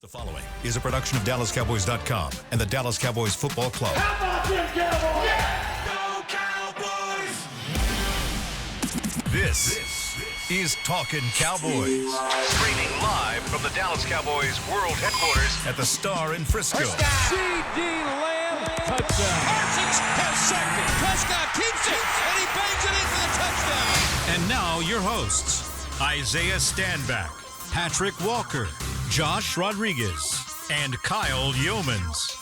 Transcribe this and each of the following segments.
The following is a production of DallasCowboys.com and the Dallas Cowboys Football Club. How about them Cowboys? Yeah! Go Cowboys! This is Talkin Cowboys. Streaming live from the Dallas Cowboys World Headquarters at the Star in Frisco. C.D. Lamb, touchdown. Parsons has sacked it. Prescott keeps it, and he bangs it in for the touchdown. And now your hosts, Isaiah Standback, Patrick Walker, Josh Rodriguez, and Kyle Yeomans.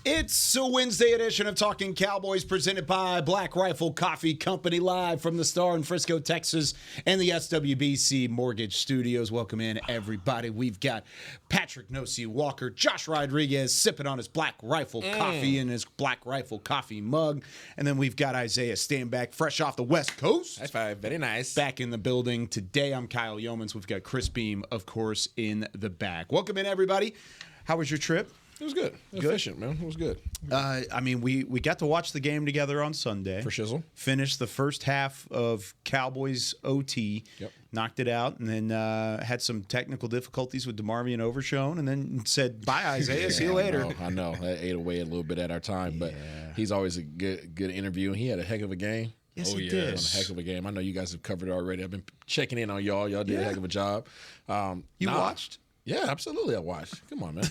It's a Wednesday edition of Talking Cowboys presented by Black Rifle Coffee Company, live from the Star in Frisco, Texas, and the SWBC Mortgage Studios. Welcome in, everybody. We've got Patrick Nosey Walker, Josh Rodriguez sipping on his Black Rifle coffee in his Black Rifle coffee mug. And then we've got Isaiah Standback, fresh off the West Coast. High five. Very nice. Back in the building today. I'm Kyle Yeomans. We've got Chris Beam, of course, in the back. Welcome in, everybody. How was your trip? It was good. It was efficient, man. It was good. We got to watch the game together on Sunday. For shizzle. Finished the first half of Cowboys OT. Yep. Knocked it out, and then had some technical difficulties with DeMarvin Overshone, and then said, bye, Isaiah. See you later. I know. That ate away a little bit at our time, but he's always a good interview, and he had a heck of a game. Yes, he did. A heck of a game. I know you guys have covered it already. I've been checking in on y'all. Y'all did a heck of a job. You watched? Yeah, absolutely. I watched. Come on, man.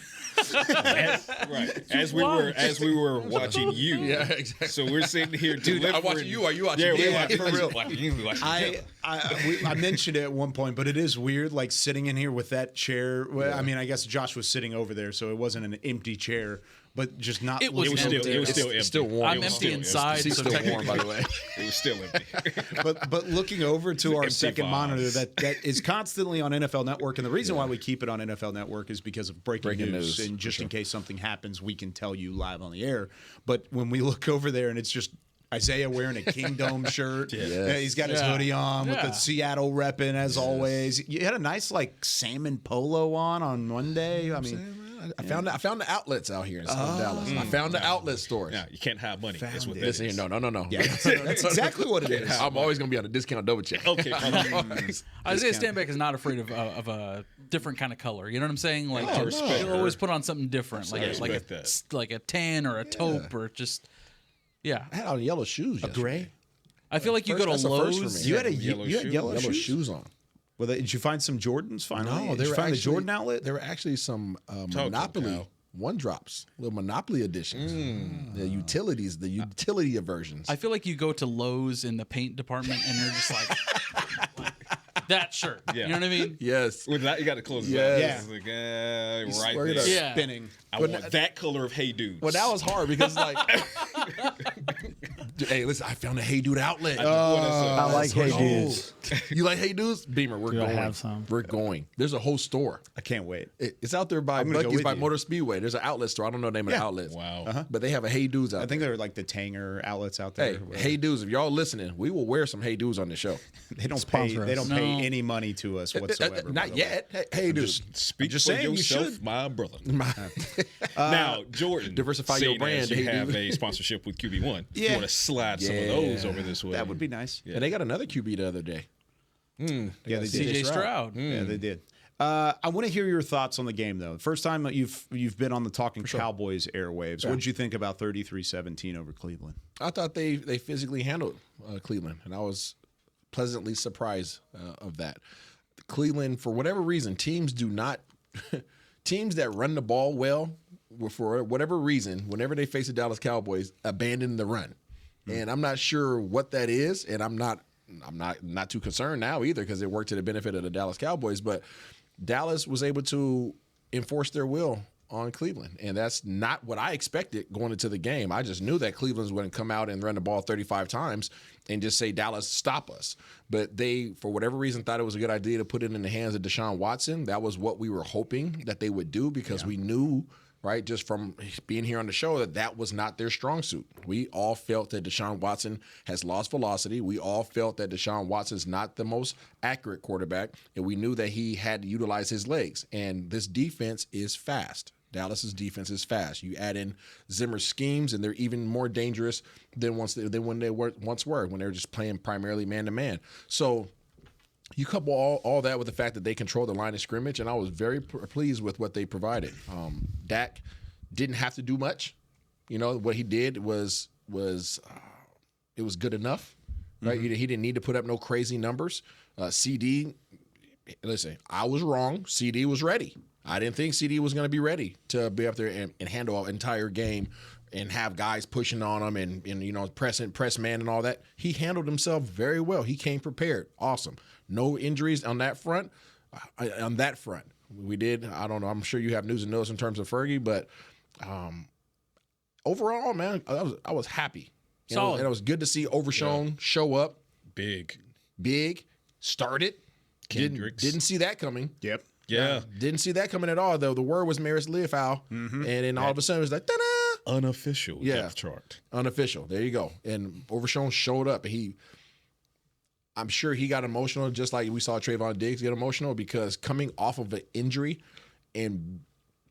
As we were watching you. Yeah, exactly. So we're sitting here, Dude, I'm watching you. Are you watching Yeah, me? we're watching For real. I mentioned it at one point, but it is weird, like sitting in here with that chair. Well, I mean, I guess Josh was sitting over there, so it wasn't an empty chair, but just not. It was still empty. It's still warm. I'm empty inside. It's so still warm, by the way. It was still empty. But looking over to our Empty second vibes. monitor that is constantly on NFL Network, and the reason why we keep it on NFL Network is because of breaking news, and just in case something happens, we can tell you live on the air. But when we look over there and it's just Isaiah wearing a Kingdom shirt, he's got his hoodie on with the Seattle repping as always. You had a nice like salmon polo on Monday. I mean. I found the outlets out here in South Dallas. I found the outlet stores. Yeah, you can't hide money. That's what that Listen is. here, no. Yeah, that's exactly what it is. I'm always going to be on a discount double check. Okay. Isaiah Standback is not afraid of a different kind of color. You know what I'm saying? Like I respect he'll her. always put on something different, like respect that. like a tan or a taupe or just I had on yellow shoes yesterday. Gray. I feel like you go to That's a first for Lowe's. me. You had Yellow yellow Yellow shoes. shoes on. Well, did you find some Jordans finally? No, did you find the Jordan outlet? There were actually some Monopoly Kyle. one drops, little Monopoly editions. The utilities, the utility versions. I feel like you go to Lowe's in the paint department and you're just like that shirt. Yeah. You know what I mean? Yes. With that, you got to close it Yes. out. Yeah. It's like, right swear it there. up. Yeah. Spinning. I want that color of Hey Dudes. Well, that was hard because like, hey, listen, I found a Hey Dude outlet. I like Hey Oh. Dudes. You like Hey Dudes? Beamer, we're I going. have some? We're going. There's a whole store. I can't wait. It's out there by I'm gonna go Buc-ee's with by you. Motor Speedway. There's an outlet store. I don't know the name of the outlets. Wow. But they have a Hey Dudes out I think there. they're like the Tanger outlets out there. Hey, Hey Dudes, if y'all listening, we will wear some Hey Dudes on the show. They don't pay. Sponsor us. They don't pay No. any money to us whatsoever. by Not the way. yet. Hey Dudes. Speak just for saying, you yourself, should. my brother. Now, Jordan, Diversify your seeing brand, as you Hey have Dude. a sponsorship with QB1. Yeah. You want to slide some of those over this way. That would be nice. And they got another QB the other day. Yeah, they did. CJ Stroud. Yeah, they did. I want to hear your thoughts on the game, though. First time that you've been on the Talking Cowboys airwaves. What did you think about 33-17 over Cleveland? I thought they physically handled Cleveland, and I was pleasantly surprised of that. Cleveland, for whatever reason, teams that run the ball well, for whatever reason, whenever they face the Dallas Cowboys, abandon the run. And I'm not sure what that is, and I'm not too concerned now either because it worked to the benefit of the Dallas Cowboys. But Dallas was able to enforce their will on Cleveland, and that's not what I expected going into the game. I just knew that Cleveland was going to come out and run the ball 35 times and just say, Dallas, stop us. But they, for whatever reason, thought it was a good idea to put it in the hands of Deshaun Watson. That was what we were hoping that they would do because we knew, right, just from being here on the show, that was not their strong suit. We all felt that Deshaun Watson has lost velocity. We all felt that Deshaun Watson's not the most accurate quarterback, and we knew that he had to utilize his legs. And this defense is fast. Dallas's defense is fast. You add in Zimmer's schemes, and they're even more dangerous than when they once were, when they were just playing primarily man-to-man. So you couple all that with the fact that they control the line of scrimmage, and I was very pleased with what they provided. Dak didn't have to do much. You know, what he did was it was good enough, right? He didn't need to put up no crazy numbers. CD, listen, I was wrong. CD was ready. I didn't think CD was going to be ready to be up there and handle an entire game and have guys pushing on him and you know, press man and all that. He handled himself very well. He came prepared. Awesome. No injuries on that front. We did. I don't know. I'm sure you have news and notes in terms of Fergie, but overall, man, I was happy. Solid. And it was good to see Overshown show up. Big. Started. Kendricks. Didn't see that coming. Yep. Yeah. Didn't see that coming at all, though. The word was Maris Leofau, and then all of a sudden it was like, ta-da! Unofficial depth chart. Unofficial. There you go. And Overshown showed up. I'm sure he got emotional, just like we saw Trayvon Diggs get emotional, because coming off of an injury and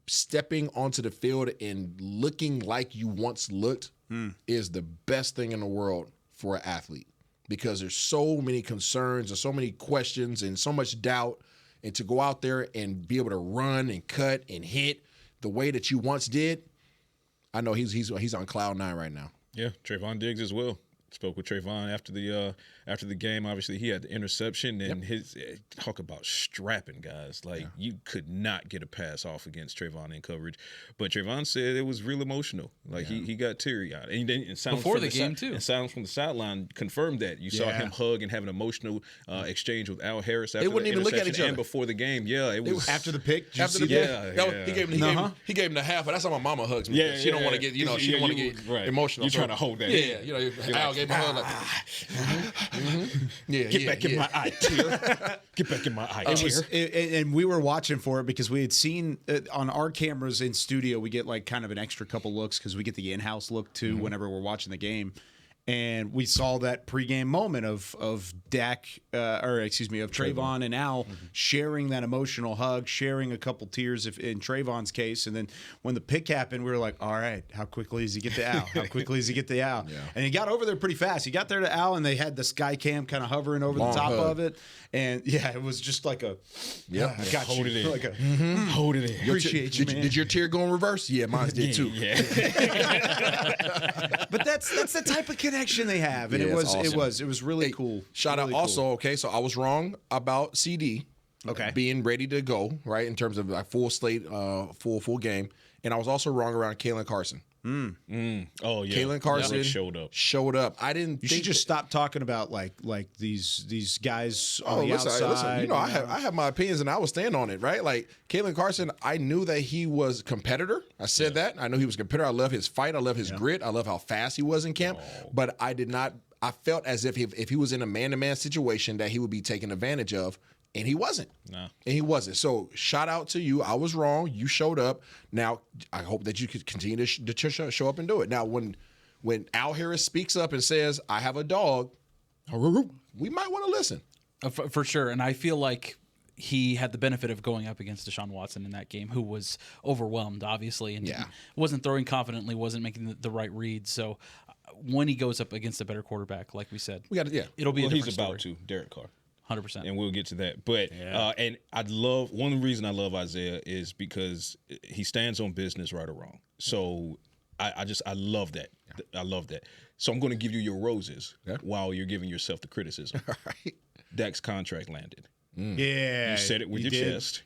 stepping onto the field and looking like you once looked is the best thing in the world for an athlete, because there's so many concerns, there's so many questions and so much doubt, and to go out there and be able to run and cut and hit the way that you once did, I know he's on cloud 9 right now. Yeah, Trayvon Diggs as well. Spoke with Trayvon after the game. Obviously, he had the interception, and his talk about strapping guys. Like, you could not get a pass off against Trayvon in coverage. But Trayvon said it was real emotional. Like, he got teary-eyed. And then Before the game, too. And sounds from the sideline confirmed that. You saw him hug and have an emotional exchange with Al Harris after They wouldn't even look at each other. And before the game. Yeah, it was. After the pick? After the pick, Yeah. he gave him the half, but that's how my mama hugs me. Yeah, she don't want to get, she don't want to get emotional. You're trying to hold that. Yeah, Al gave him a hug like, Get back in my eye, tear. Get back in my eye, tear. And we were watching for it because we had seen on our cameras in studio, we get like kind of an extra couple looks because we get the in-house look too whenever we're watching the game. And we saw that pregame moment of Dak, of Trayvon and Al sharing that emotional hug, sharing a couple tears in Trayvon's case. And then when the pick happened, we were like, all right, how quickly does he get to Al? How quickly does he get to Al? Yeah. And he got over there pretty fast. He got there to Al, and they had the sky cam kind of hovering over the top of it. And, it was just like a, I got Hold you. it in. Like a, Hold it in. appreciate you, man. Did your tear go in reverse? Yeah, mine did too. Yeah. But that's the type of connection they have, and Yeah, it it's was awesome. really cool. Shout really out also, okay, so I was wrong about CD being ready to go, right, in terms of like full slate, full game. And I was also wrong around Kalen Carson. Oh, yeah. Kalen Carson showed up. I didn't You think should just stop talking about like these guys on the listen, outside. I have my opinions and I will stand on it, right? Like Kalen Carson, I knew that he was a competitor. I said that. I knew he was a competitor. I love his fight. I love his grit. I love how fast he was in camp. But I did not. I felt as if he was in a man-to-man situation that he would be taken advantage of. And he wasn't. No. And he wasn't. So shout out to you. I was wrong. You showed up. Now, I hope that you could continue to show up and do it. Now, when Al Harris speaks up and says, I have a dog, we might want to listen. For sure. And I feel like he had the benefit of going up against Deshaun Watson in that game, who was overwhelmed, obviously, and wasn't throwing confidently, wasn't making the right reads. So when he goes up against a better quarterback, like we said, it'll be a different he's about story. to, Derek Carr. 100%. And we'll get to that. But and one reason I love Isaiah is because he stands on business, right or wrong. So I love that. I love that. So I'm going to give you your roses while you're giving yourself the criticism. All right. Dak's contract landed. Yeah. You said it with your chest,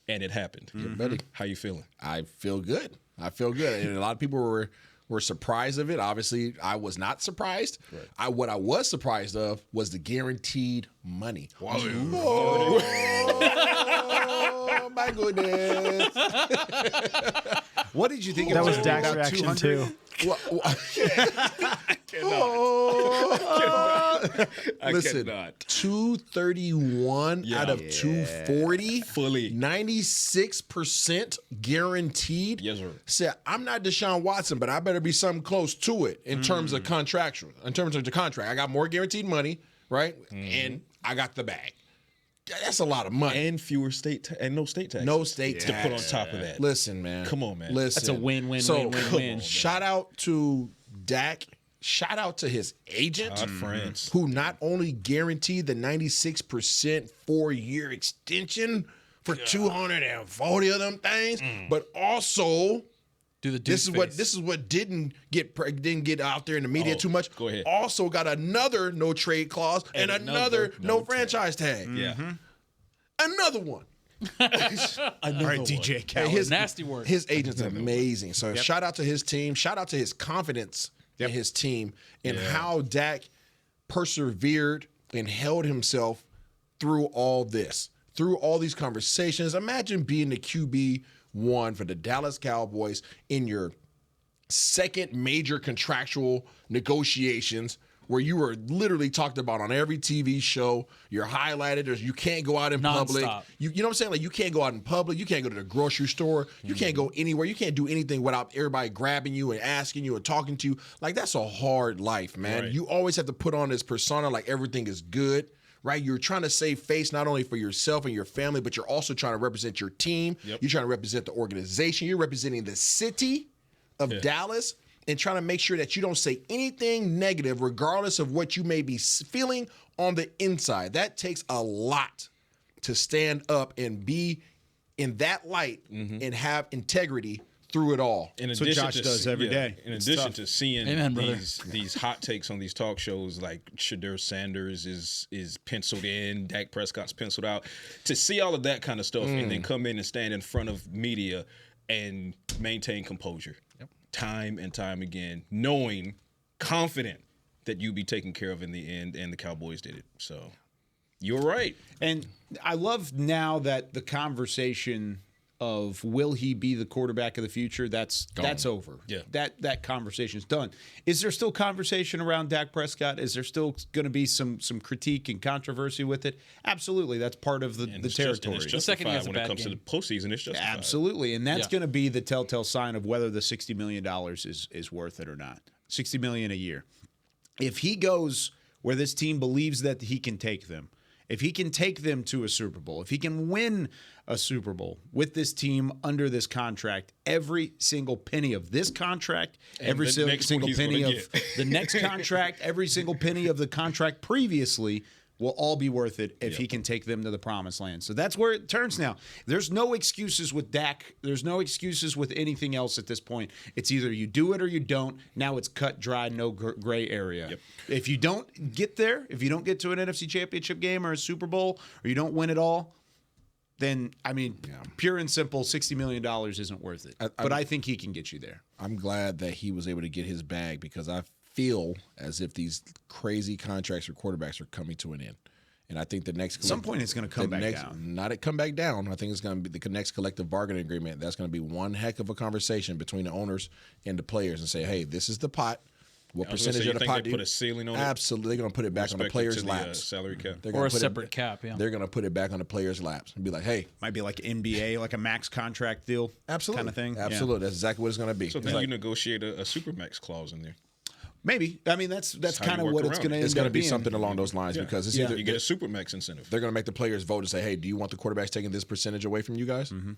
and it happened. Buddy. How you feeling? I feel good. And a lot of people were surprised of it. Obviously, I was not surprised. Right. What I was surprised of was the guaranteed money. Wow. Oh my goodness. What did you think? That was about Dak's reaction 200? too. Listen, cannot. 231 out of 240, Fully. 96% guaranteed. Yes, sir. Said, I'm not Deshaun Watson, but I better be something close to it in terms of contractual. In terms of the contract, I got more guaranteed money, right? And I got the bag. That's a lot of money. And fewer no state tax. No state to tax. put on top of that. Listen, man. Come on, man. Listen. That's a win. Shout out to Dak shout out to his agent, Todd France, who not only guaranteed the 96% 4-year extension for 240 of them things, but also this is what didn't get out there in the media too much. Go ahead. Also got another no trade clause and another no franchise tag. Yeah. Another one. All right, DJ Khaled. His nasty work. His agent's amazing. So shout out to his team. Shout out to his confidence in his team and how Dak persevered and held himself through all this, through all these conversations. Imagine being the QB1 for the Dallas Cowboys in your second major contractual negotiations, where you were literally talked about on every TV show. You're highlighted. You can't go out in public. You know what I'm saying? Like, you can't go out in public. You can't go to the grocery store. You can't go anywhere. You can't do anything without everybody grabbing you and asking you and talking to you. Like, that's a hard life, man. Right. You always have to put on this persona like everything is good, right? You're trying to save face not only for yourself and your family, but you're also trying to represent your team. You're trying to represent the organization. You're representing the city of Dallas, and trying to make sure that you don't say anything negative regardless of what you may be feeling on the inside. That takes a lot to stand up and be in that light and have integrity through it all. That's what Josh does every day. In addition to seeing these hot takes on these talk shows, like Shadur Sanders is penciled in, Dak Prescott's penciled out, to see all of that kind of stuff and then come in and stand in front of media and maintain composure. Time and time again, knowing, confident that you'll be taken care of in the end, and the Cowboys did it. So you're right. And I love now that the conversation of will he be the quarterback of the future, that's over. Yeah. That conversation's done. Is there still conversation around Dak Prescott? Is there still going to be some critique and controversy with it? Absolutely. That's part of the territory. The second he has when it comes to the postseason, it's justified. Absolutely. And that's going to be the telltale sign of whether the $60 million is worth it or not. $60 million a year. If he goes where this team believes that he can take them, if he can take them to a Super Bowl, if he can win a Super Bowl with this team under this contract, every single penny of this contract, and every single penny of the next contract, every single penny of the contract previously will all be worth it if he can take them to the promised land. So that's where it turns now. There's no excuses with Dak. There's no excuses with anything else at this point. It's either you do it or you don't. Now it's cut, dry, no gray area. Yep. If you don't get there, if you don't get to an NFC Championship game or a Super Bowl, or you don't win it all, then, pure and simple, $60 million isn't worth it. But I think he can get you there. I'm glad that he was able to get his bag, because I feel as if these crazy contracts for quarterbacks are coming to an end. And I think the next... At some point, it's going to come back down. Not come back down. I think it's going to be the next collective bargaining agreement. That's going to be one heck of a conversation between the owners and the players and say, hey, this is the pot. What percentage of the pot do you put a ceiling on it? Absolutely. They're going to put it back on the players' laps. Salary cap. Or a separate cap, They're going to put it back on the players' laps and be like, hey. Might be like NBA, like a max contract deal. Absolutely. Kind of thing. Absolutely. Yeah. That's exactly what it's going to be. So then you negotiate a supermax clause in there. Maybe. I mean, that's kind of what it's going to end up being. It's going to be something along those lines, because it's either you get a supermax incentive. They're going to make the players vote and say, hey, do you want the quarterbacks taking this percentage away from you guys? Mm-hmm.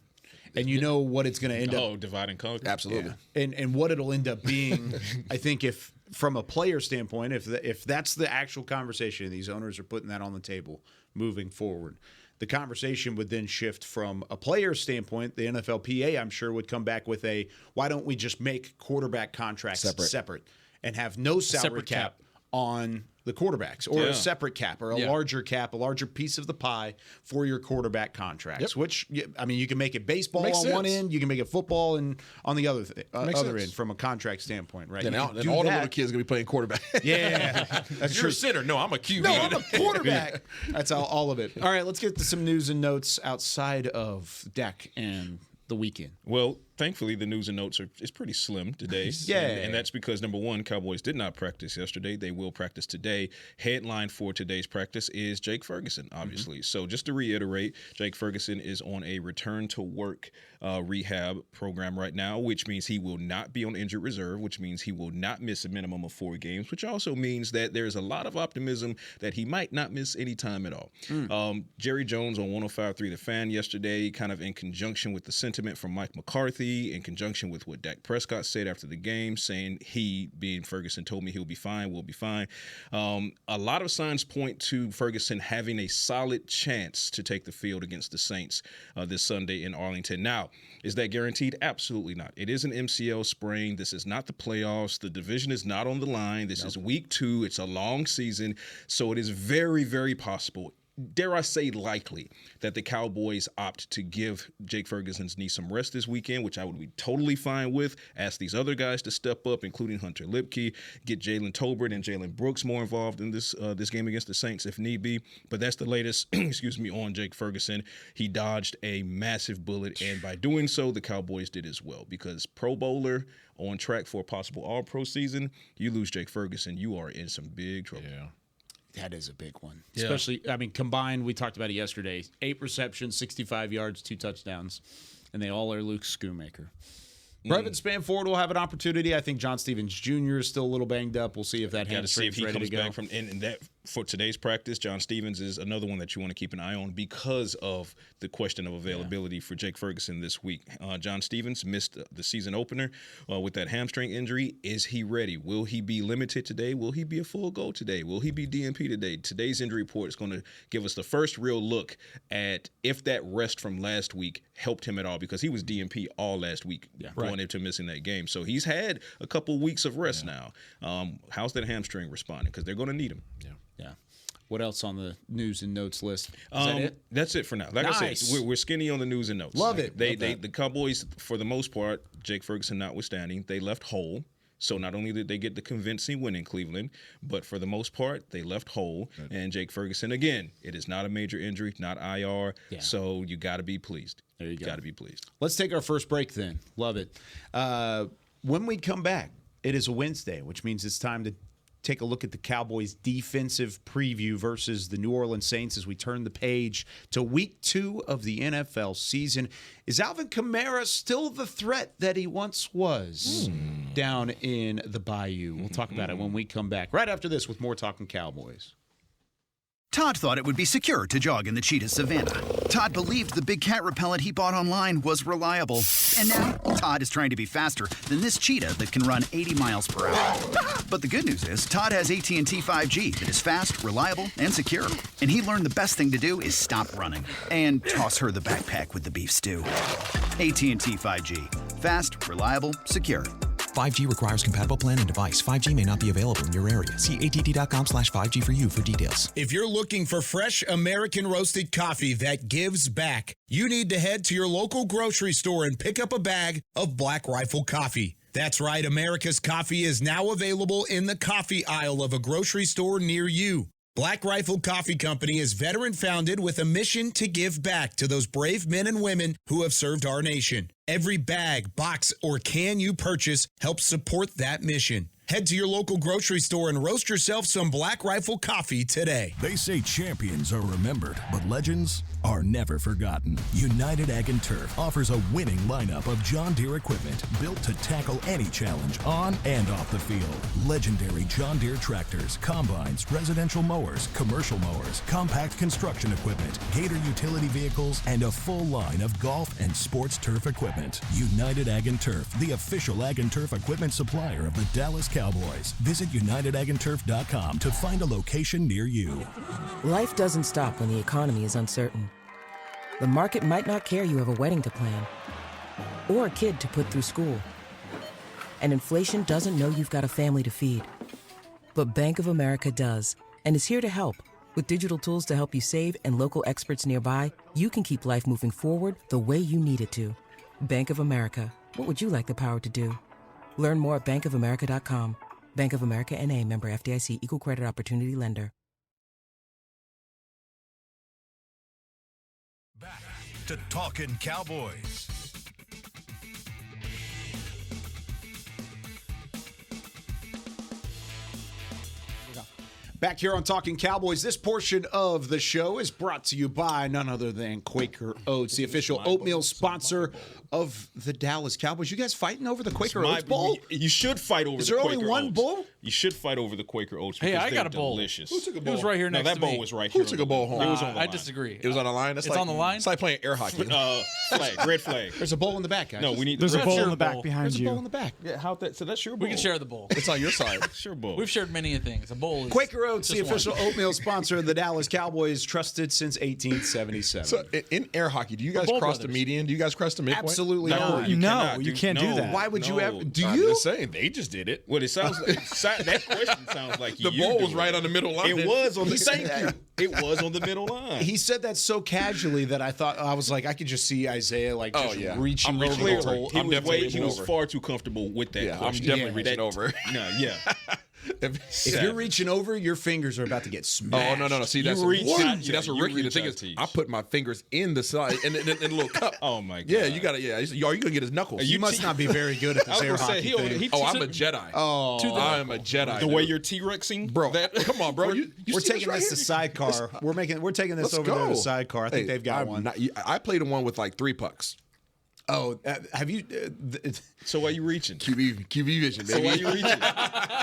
And you know what it's going to end up. Oh, divide and conquer. Absolutely. Yeah. And what it'll end up being, I think, if from a player standpoint, if that's the actual conversation, these owners are putting that on the table moving forward, the conversation would then shift from a player standpoint. The NFLPA, I'm sure, would come back with why don't we just make quarterback contracts separate and have no salary cap on the quarterbacks, or a separate cap, or a larger cap, a larger piece of the pie for your quarterback contracts, which, I mean, you can make it baseball on one end, you can make it football and on the other end from a contract standpoint, right? Then all the little kids going to be playing quarterback. Yeah. That's You're a center. No, I'm a QB. No, I'm a quarterback. That's all of it. All right, let's get to some news and notes outside of Dak and the weekend. Well, thankfully, the news and notes is pretty slim today. And that's because, number one, Cowboys did not practice yesterday. They will practice today. Headline for today's practice is Jake Ferguson, obviously. So just to reiterate, Jake Ferguson is on a return-to-work rehab program right now, which means he will not be on injured reserve, which means he will not miss a minimum of 4 games, which also means that there's a lot of optimism that he might not miss any time at all. Jerry Jones on 105.3 The Fan yesterday, kind of in conjunction with the sentiment from Mike McCarthy, healthy, in conjunction with what Dak Prescott said after the game, saying he, being Ferguson, told me he'll be fine, we'll be fine. A lot of signs point to Ferguson having a solid chance to take the field against the Saints this Sunday in Arlington. Now, is that guaranteed? Absolutely not. It is an MCL sprain. This is not the playoffs. The division is not on the line. This is week 2. It's a long season. So it is very, very possible, dare I say likely, that the Cowboys opt to give Jake Ferguson's knee some rest this weekend, which I would be totally fine with. Ask these other guys to step up, including Hunter Lipke, get Jalen Tolbert and Jalen Brooks more involved in this game against the Saints if need be. But that's the latest, on Jake Ferguson. He dodged a massive bullet, and by doing so, the Cowboys did as well, because Pro Bowler on track for a possible All-Pro season, you lose Jake Ferguson, you are in some big trouble. Yeah. That is a big one. Especially, combined, we talked about it yesterday, 8 receptions, 65 yards, 2 touchdowns, and they all are Luke Schoonmaker. Brevin Spanford will have an opportunity. I think John Stevens Jr. is still a little banged up. We'll see if that hamstring's ready to go. Back from, and that for today's practice, John Stevens is another one that you want to keep an eye on because of the question of availability for Jake Ferguson this week. John Stevens missed the season opener with that hamstring injury. Is he ready? Will he be limited today? Will he be a full go today? Will he be DNP today? Today's injury report is going to give us the first real look at if that rest from last week helped him at all, because he was DNP all last week going into missing that game. So he's had a couple weeks of rest now. How's that hamstring responding? Because they're going to need him. Yeah. What else on the news and notes list? Is that it? That's it for now. Like I said, we're skinny on the news and notes. Love it. The Cowboys, for the most part, Jake Ferguson notwithstanding, they left whole. So not only did they get the convincing win in Cleveland, but for the most part, they left whole. And Jake Ferguson, again, it is not a major injury, not IR. Yeah. So you got to be pleased. There you go. Got to be pleased. Let's take our first break then. Love it. When we come back, it is a Wednesday, which means it's time to take a look at the Cowboys' defensive preview versus the New Orleans Saints as we turn the page to week 2 of the NFL season. Is Alvin Kamara still the threat that he once was down in the Bayou? We'll talk about it when we come back right after this with more Talkin Cowboys. Todd thought it would be secure to jog in the cheetah savanna. Todd believed the big cat repellent he bought online was reliable. And now, Todd is trying to be faster than this cheetah that can run 80 miles per hour. But the good news is, Todd has AT&T 5G that is fast, reliable, and secure. And he learned the best thing to do is stop running and toss her the backpack with the beef stew. AT&T 5G. Fast, reliable, secure. 5G requires compatible plan and device. 5G may not be available in your area. See att.com/5G for you for details. If you're looking for fresh American roasted coffee that gives back, you need to head to your local grocery store and pick up a bag of Black Rifle coffee. That's right, America's coffee is now available in the coffee aisle of a grocery store near you. Black Rifle Coffee Company is veteran-founded with a mission to give back to those brave men and women who have served our nation. Every bag, box, or can you purchase helps support that mission. Head to your local grocery store and roast yourself some Black Rifle coffee today. They say champions are remembered, but legends are never forgotten. United Ag & Turf offers a winning lineup of John Deere equipment built to tackle any challenge on and off the field. Legendary John Deere tractors, combines, residential mowers, commercial mowers, compact construction equipment, Gator utility vehicles, and a full line of golf and sports turf equipment. United Ag & Turf, the official Ag & Turf equipment supplier of the Dallas Cowboys. Visit UnitedAgAndTurf.com to find a location near you. Life doesn't stop when the economy is uncertain. The market might not care you have a wedding to plan or a kid to put through school. And inflation doesn't know you've got a family to feed. But Bank of America does, and is here to help. With digital tools to help you save and local experts nearby, you can keep life moving forward the way you need it to. Bank of America. What would you like the power to do? Learn more at bankofamerica.com. Bank of America N.A., member FDIC, equal credit opportunity lender. Back to Talkin Cowboys. Back here on Talking Cowboys, this portion of the show is brought to you by none other than Quaker Oats, the official oatmeal sponsor of the Dallas Cowboys. You guys fighting over the Quaker Oats bowl? You should fight over. Is the there Quaker only one Oats. bowl? You should fight over the Quaker Oats. Hey, Because I got a they're bowl. delicious. Who took a It bowl? was right here No, next that to bowl me. was right Who here. took a bowl home? It was on the I line. disagree. It was on the line. It's on the line? It's like playing air hockey. Flag, red flag. There's a bowl in the back, guys. No, we need. There's a That's bowl your in the back bowl. behind There's a you. bowl in the back. Yeah, so that's your bowl. We can share the bowl. It's on your side. It's your bowl. We've shared many things. A bowl is Quaker Oats, the just one. official oatmeal sponsor of the Dallas Cowboys, trusted since 1877. So in air hockey, do you guys Bowl cross the Brothers. median? Do you guys cross the midpoint? Absolutely No, not. you No, cannot. you can't do that. Why would you ever? Do I'm you? just saying they just did it. Well, it sounds that question sounds like The you bowl do was it. right on the middle line. It was on the Thank you. It was on the middle line. He said that so casually that I was like, I could just see Isaiah like just reaching I'm over reaching the over. hole. He I'm was definitely he reaching was over. far too comfortable with that Yeah, I'm question. definitely reaching over. No, yeah. If you're reaching over, your fingers are about to get smashed. Oh no! See, that's reach out, See, that's a you rookie. The reach thing out is, to each. I put my fingers in the side in a little cup. Oh my god. Yeah, you gotta. Yeah, are you gonna get his knuckles? You must not be very good at I this was air gonna say, hockey thing. I'm a Jedi. Oh, I am a Jedi. the way you're T-Rexing, bro. Come on, bro. we're taking this to sidecar. We're taking this over there to sidecar. I think they've got one. I played one with like 3 pucks. Oh, have you? So why you reaching? QB vision, baby. So why you reaching?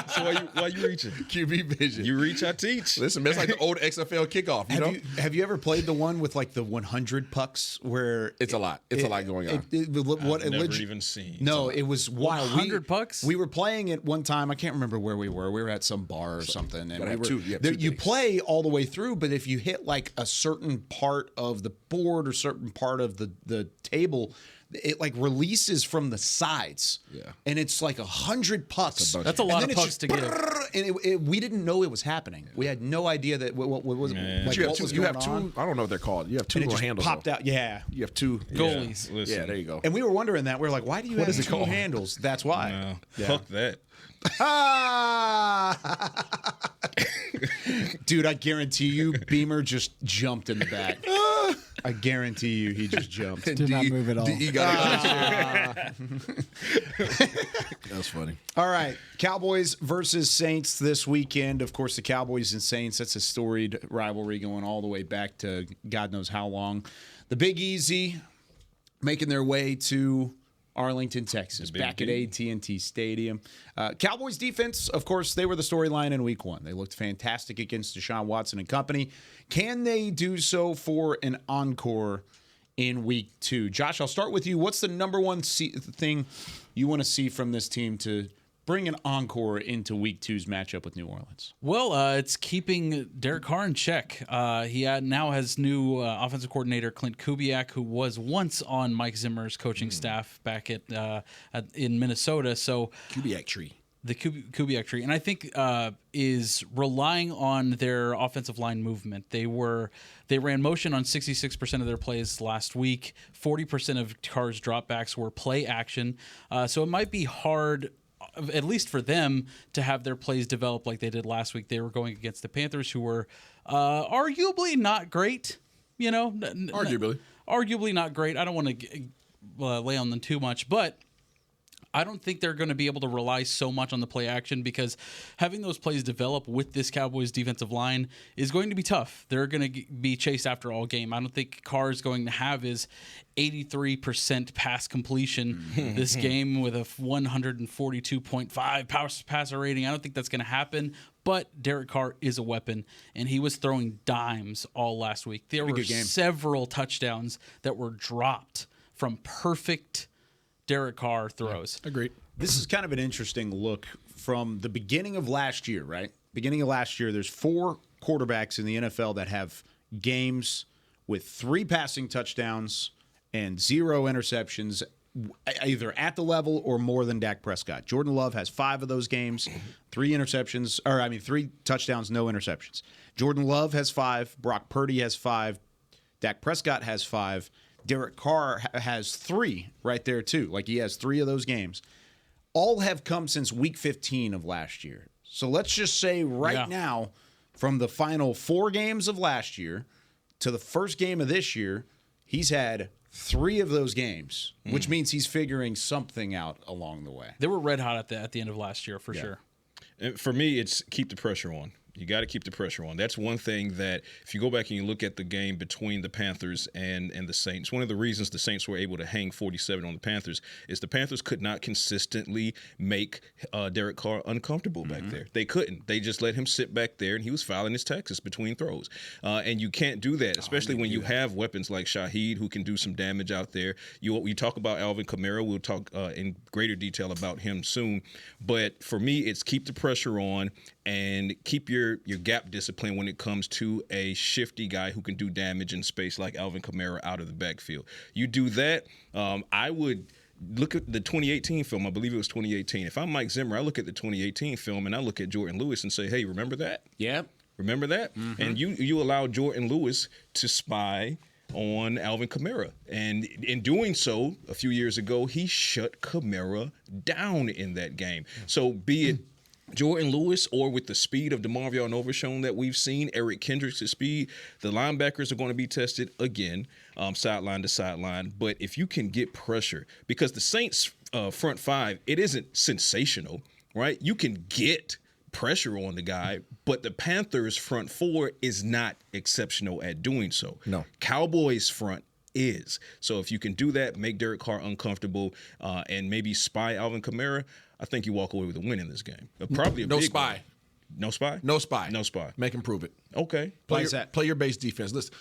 So why you reaching? QB vision. You reach, I teach. Listen, man, it's like the old XFL kickoff. You know, Have you ever played the one with like the 100 pucks where it's a lot. It's a lot going on. I've never even seen. No, it was wild. 100 pucks? We were playing it one time. I can't remember where we were. We were at some bar or something. And have two you things. play all the way through, but if you hit like a certain part of the board or certain part of the table, it like releases from the sides. Yeah. And it's like 100 pucks. That's a lot of pucks to give. And we didn't know it was happening. We had no idea that what was Man. like, But what was you have going two. on. I don't know what they're called. You have two And it little just handles. popped though. out. Yeah. You have two Goalies. Listen. Yeah, there you go. And we were wondering that. We were like, why do you have is it two called? handles? That's why. No, Yeah. fuck that. Dude, I guarantee you, Beamer just jumped in the back. I guarantee you, he just jumped. Did not move at all. That's funny. All right, Cowboys versus Saints this weekend. Of course, the Cowboys and Saints, that's a storied rivalry going all the way back to God knows how long. The Big Easy making their way to Arlington, Texas, back at AT&T Stadium. Cowboys defense, of course, they were the storyline in week 1. They looked fantastic against Deshaun Watson and company. Can they do so for an encore in week 2? Josh, I'll start with you. What's the number one thing you want to see from this team to bring an encore into week 2's matchup with New Orleans? Well, it's keeping Derek Carr in check. He now has new offensive coordinator Clint Kubiak, who was once on Mike Zimmer's coaching staff back in Minnesota. So Kubiak tree. The Kubiak tree, and I think is relying on their offensive line movement. They ran motion on 66% of their plays last week. 40% of Carr's dropbacks were play action. So it might be hard, at least for them, to have their plays develop like they did last week. They were going against the Panthers, who were arguably not great. You know, arguably not great. I don't want to lay on them too much, but I don't think they're going to be able to rely so much on the play action, because having those plays develop with this Cowboys defensive line is going to be tough. They're going to be chased after all game. I don't think Carr is going to have his 83% pass completion this game with a 142.5 passer rating. I don't think that's going to happen, but Derek Carr is a weapon, and he was throwing dimes all last week. There were several touchdowns that were dropped from perfect Derek Carr throws. Yeah, agreed. This is kind of an interesting look from the beginning of last year, right? Beginning of last year, there's 4 quarterbacks in the NFL that have games with 3 passing touchdowns and 0 interceptions, either at the level or more than Dak Prescott. Jordan Love has 5 of those games, 3 touchdowns, no interceptions. Jordan Love has 5, Brock Purdy has 5, Dak Prescott has 5, Derek Carr has 3 right there too. Like, he has 3 of those games. All have come since week 15 of last year. So let's just say now, from the final 4 games of last year to the first game of this year, he's had 3 of those games, which means he's figuring something out along the way. They were red hot at the end of last year for sure. And for me, it's keep the pressure on. You got to keep the pressure on. That's one thing that if you go back and you look at the game between the Panthers and the Saints, one of the reasons the Saints were able to hang 47 on the Panthers is the Panthers could not consistently make Derek Carr uncomfortable back there. They couldn't. They just let him sit back there, and he was fouling his Texas between throws. And you can't do that, especially when you have weapons like Shaheed who can do some damage out there. You talk about Alvin Kamara. We'll talk in greater detail about him soon. But for me, it's keep the pressure on and keep your gap discipline when it comes to a shifty guy who can do damage in space like Alvin Kamara out of the backfield. You do that, I would look at the 2018 film. I believe it was 2018. If I'm Mike Zimmer, I look at the 2018 film and I look at Jordan Lewis and say, hey, remember that? Yeah. Remember that? Mm-hmm. And you allow Jordan Lewis to spy on Alvin Kamara. And in doing so, a few years ago, he shut Kamara down in that game. So be it Jordan Lewis or with the speed of DeMarvion Overshown that we've seen, Eric Kendricks' speed, the linebackers are going to be tested again, sideline to sideline. But if you can get pressure, because the Saints front five, it isn't sensational, right? You can get pressure on the guy, but the Panthers front four is not exceptional at doing so. No. Cowboys front is. So if you can do that, make Derek Carr uncomfortable, and maybe spy Alvin Kamara, I think you walk away with a win in this game. Probably a no big spy. Win. No spy? No spy. No spy. Make him prove it. Okay. Play your base defense. Listen,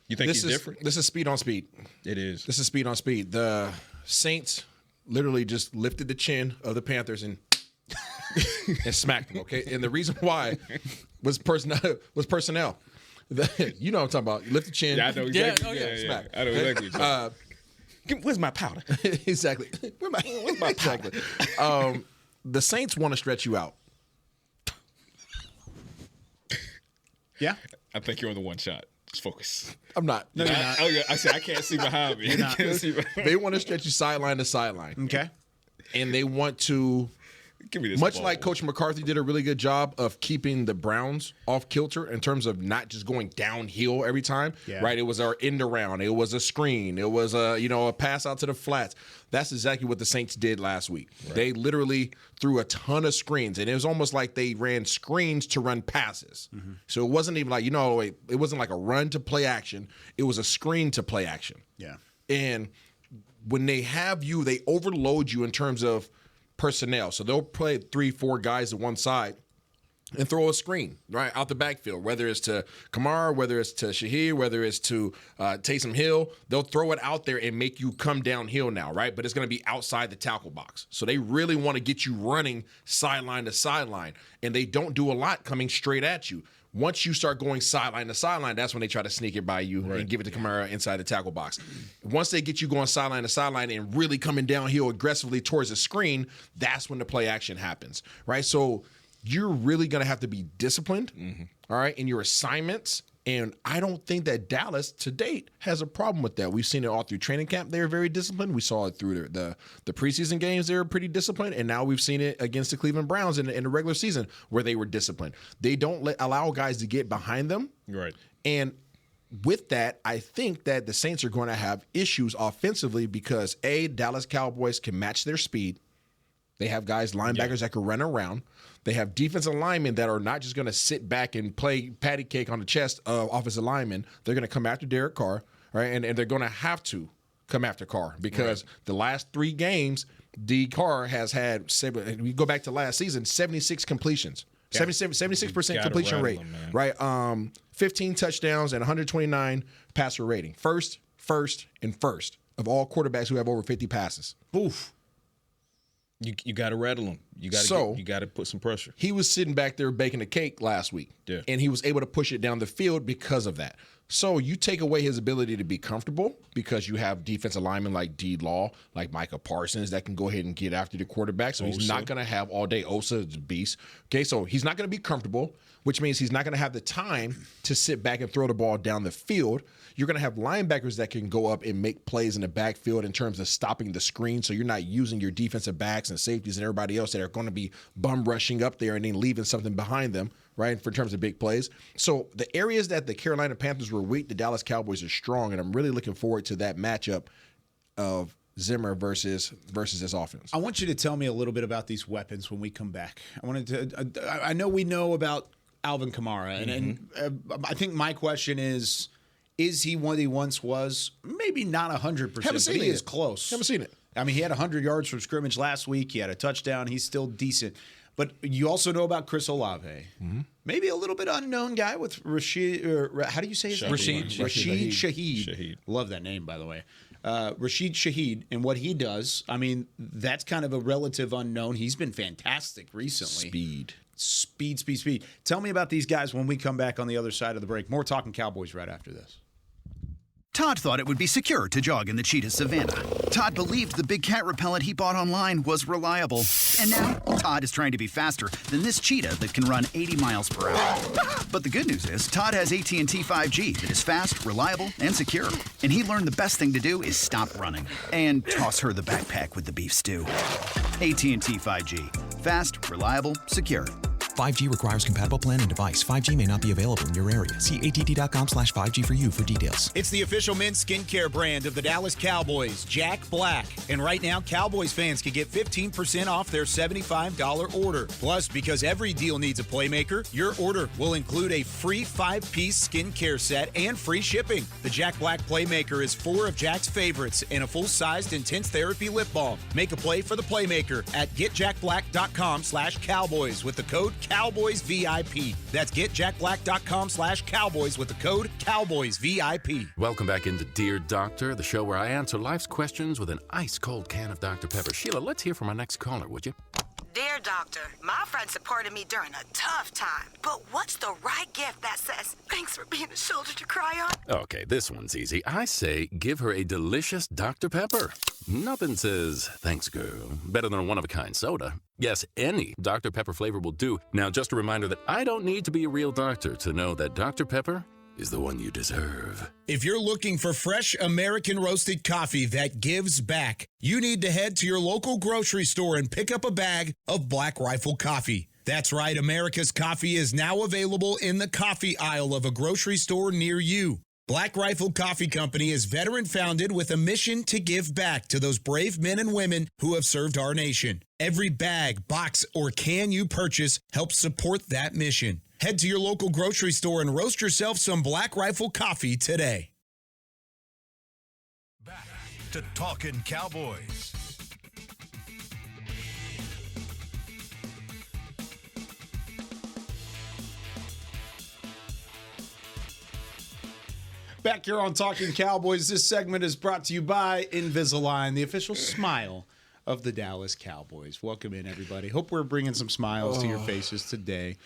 you think he's different? This is speed on speed. It is. This is speed on speed. The Saints literally just lifted the chin of the Panthers and smacked them, okay? And the reason why was personnel. You know what I'm talking about. Lift the chin. Yeah, I know exactly. Smack. I know exactly. Where's my powder? Exactly. Where's my powder? Exactly. The Saints want to stretch you out. Yeah. I think you're on the one shot. Just focus. I'm not. No, you're not. I said I can't see behind me. They want to stretch you sideline to sideline. Okay. And they want to, give me this much ball. like Coach McCarthy did a really good job of keeping the Browns off kilter in terms of not just going downhill every time, right? It was our end around. It was a screen. It was a pass out to the flats. That's exactly what the Saints did last week. Right. They literally threw a ton of screens, and it was almost like they ran screens to run passes. Mm-hmm. So it wasn't even like, it wasn't like a run to play action. It was a screen to play action. Yeah. And when they have you, they overload you in terms of personnel. So they'll play 3-4 guys at one side and throw a screen right out the backfield, whether it's to Kamara, whether it's to Shaheed, whether it's to Taysom Hill. They'll throw it out there and make you come downhill now, right? But it's going to be outside the tackle box. So they really want to get you running sideline to sideline, and they don't do a lot coming straight at you. Once you start going sideline to sideline, that's when they try to sneak it by you and give it to Kamara inside the tackle box. Once they get you going sideline to sideline and really coming downhill aggressively towards the screen, that's when the play action happens, right? So you're really going to have to be disciplined, all right, in your assignments. And I don't think that Dallas to date has a problem with that. We've seen it all through training camp. They were very disciplined. We saw it through the preseason games. They were pretty disciplined. And now we've seen it against the Cleveland Browns in the regular season where they were disciplined. They don't allow guys to get behind them. Right. And with that, I think that the Saints are going to have issues offensively because, A, Dallas Cowboys can match their speed. They have guys, linebackers that can run around. They have defensive linemen that are not just going to sit back and play patty cake on the chest of offensive linemen. They're going to come after Derek Carr, right? And they're going to have to come after Carr because the last 3 games, D. Carr has had, we go back to last season, 76 completions. 76% completion rate, right? 15 touchdowns and 129 passer rating. First of all quarterbacks who have over 50 passes. Oof. You got to rattle him. You got to put some pressure. He was sitting back there baking a cake last week, and he was able to push it down the field because of that. So you take away his ability to be comfortable because you have defensive linemen like D. Law, like Micah Parsons that can go ahead and get after the quarterback. So he's not going to have all day. Osa is a beast. Okay, so he's not going to be comfortable, which means he's not going to have the time to sit back and throw the ball down the field. You're going to have linebackers that can go up and make plays in the backfield in terms of stopping the screen. So you're not using your defensive backs and safeties and everybody else that are going to be bum rushing up there and then leaving something behind them, right, for terms of big plays. So the areas that the Carolina Panthers were weak, the Dallas Cowboys are strong, and I'm really looking forward to that matchup of Zimmer versus this offense. I want you to tell me a little bit about these weapons when we come back. I know we know about Alvin Kamara. And I think my question is he what he once was? Maybe not 100%, but he is close. Haven't seen it. I mean, he had 100 yards from scrimmage last week. He had a touchdown. He's still decent. But you also know about Chris Olave. Mm-hmm. Maybe a little bit unknown guy with Rashid. How do you say his name? Rashid Shaheed. Love that name, by the way. Rashid Shaheed and what he does. I mean, that's kind of a relative unknown. He's been fantastic recently. Speed. Tell me about these guys when we come back on the other side of the break. More Talking Cowboys right after this. Todd thought it would be secure to jog in the cheetah savanna. Todd believed the big cat repellent he bought online was reliable. And now, Todd is trying to be faster than this cheetah that can run 80 miles per hour. But the good news is, Todd has AT&T 5G that is fast, reliable, and secure. And he learned the best thing to do is stop running and toss her the backpack with the beef stew. AT&T 5G. Fast, reliable, secure. 5G requires compatible plan and device. 5G may not be available in your area. See att.com/5G for you for details. It's the official men's skincare brand of the Dallas Cowboys, Jack Black. And right now, Cowboys fans can get 15% off their $75 order. Plus, because every deal needs a playmaker, your order will include a free 5-piece skincare set and free shipping. The Jack Black Playmaker is 4 of Jack's favorites and a full-sized intense therapy lip balm. Make a play for the playmaker at getjackblack.com/Cowboys with the code CowboysVIP. That's getjackblack.com/Cowboys with the code CowboysVIP. Welcome back into Dear Doctor, the show where I answer life's questions with an ice-cold can of Dr. Pepper. Sheila, let's hear from our next caller, would you? Dear Doctor, my friend supported me during a tough time. But what's the right gift that says, thanks for being a shoulder to cry on? Okay, this one's easy. I say give her a delicious Dr. Pepper. Nothing says, thanks, girl, better than a one-of-a-kind soda. Yes, any Dr. Pepper flavor will do. Now, just a reminder that I don't need to be a real doctor to know that Dr. Pepper is the one you deserve. If you're looking for fresh American roasted coffee that gives back, you need to head to your local grocery store and pick up a bag of Black Rifle coffee. That's right, America's coffee is now available in the coffee aisle of a grocery store near you. Black Rifle Coffee Company is veteran-founded with a mission to give back to those brave men and women who have served our nation. Every bag, box, or can you purchase helps support that mission. Head to your local grocery store and roast yourself some Black Rifle coffee today. Back to Talkin' Cowboys. Back here on Talking Cowboys, this segment is brought to you by Invisalign, the official smile of the Dallas Cowboys. Welcome in, everybody. Hope we're bringing some smiles to your faces today.